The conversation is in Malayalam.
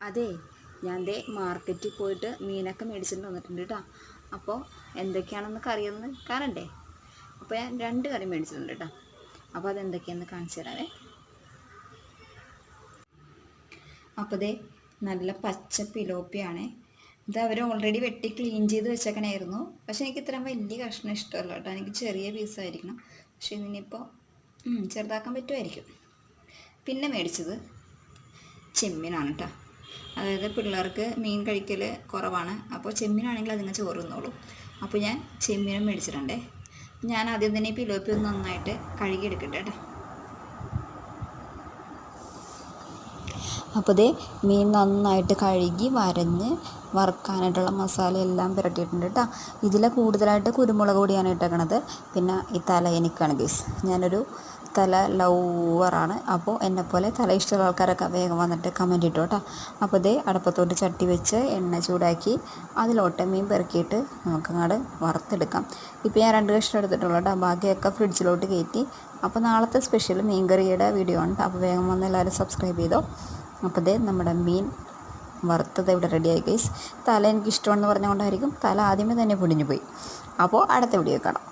അതെ, ഞാൻ ദേ മാർക്കറ്റിൽ പോയിട്ട് മീനൊക്കെ മേടിച്ചിട്ട് വന്നിട്ടുണ്ട് കേട്ടോ. അപ്പോൾ എന്തൊക്കെയാണെന്നൊക്കെ അറിയുന്നത് കാണണ്ടേ? അപ്പോൾ ഞാൻ 2 കറി മേടിച്ചിട്ടുണ്ട് കേട്ടോ. അപ്പോൾ അതെന്തൊക്കെയാണെന്ന് കാണിച്ചു തരാവേ. അപ്പോൾ ദേ നല്ല പച്ച പിലോപ്പിയാണേ. ഇത് അവർ ഓൾറെഡി വെട്ടി ക്ലീൻ ചെയ്ത് വെച്ചേക്കണായിരുന്നു. പക്ഷേ എനിക്ക് ഇത്രയും വലിയ കഷ്ണം ഇഷ്ടമല്ല കേട്ടോ. എനിക്ക് ചെറിയ പീസായിരിക്കണം. പക്ഷേ ഇതിനിപ്പോൾ ചെറുതാക്കാൻ പറ്റുമായിരിക്കും. പിന്നെ മേടിച്ചത് ചെമ്മീനാണ് കേട്ടോ. അതായത് പിള്ളേർക്ക് മീൻ കഴിക്കൽ കുറവാണ്. അപ്പോൾ ചെമ്മീനാണെങ്കിൽ അതിങ്ങനെ ചോറ് തിന്നോളൂ. അപ്പോൾ ഞാൻ ചെമ്മീനും മേടിച്ചിട്ടുണ്ടേ. ഞാൻ ആദ്യം തന്നെ ഈ പിലോപ്പി ഒന്ന് നന്നായിട്ട് കഴുകിയെടുക്കട്ടെ കേട്ടോ. അപ്പോൾ ദേ മീൻ നന്നായിട്ട് കഴുകി വരഞ്ഞ് വറുക്കാനായിട്ടുള്ള മസാല എല്ലാം പുരട്ടിയിട്ടുണ്ട് കേട്ടോ. ഇതിൽ കൂടുതലായിട്ട് കുരുമുളക് പൊടിയാണ് ഇട്ടേക്കണത്. പിന്നെ ഈ തല എനിക്കാണ് ഗൈസ്. ഞാനൊരു തല ലവറാണ്. അപ്പോൾ എന്നെപ്പോലെ തല ഇഷ്ടമുള്ള ആൾക്കാരൊക്കെ വേഗം വന്നിട്ട് കമൻറ്റ് ഇട്ടു കേട്ടോ. അപ്പോൾ ദേ അടുപ്പത്തോട്ട് ചട്ടി വെച്ച് എണ്ണ ചൂടാക്കി അതിലോട്ട് മീൻ പെറുക്കിയിട്ട് നമുക്കങ്ങോട്ട് വറുത്തെടുക്കാം. ഇപ്പോൾ ഞാൻ 2 കഷ്ണം എടുത്തിട്ടുള്ളൂ കേട്ടോ. ബാക്കിയൊക്കെ ഫ്രിഡ്ജിലോട്ട് കയറ്റി. അപ്പോൾ നാളത്തെ സ്പെഷ്യൽ മീൻ കറിയുടെ വീഡിയോ ആണ്. അപ്പോൾ വേഗം വന്ന് എല്ലാവരും സബ്സ്ക്രൈബ് ചെയ്തോ. അപ്പോൾ ദേ നമ്മുടെ മീൻ വറുത്തത് ഇവിടെ റെഡിയായി ഗൈസ്. തല എനിക്ക് ഇഷ്ടമാണെന്ന് പറഞ്ഞുകൊണ്ടായിരിക്കും തല ആദ്യമേ തന്നെ പൊടിഞ്ഞു പോയി. അപ്പോൾ അടുത്ത വീഡിയോ കാണാം.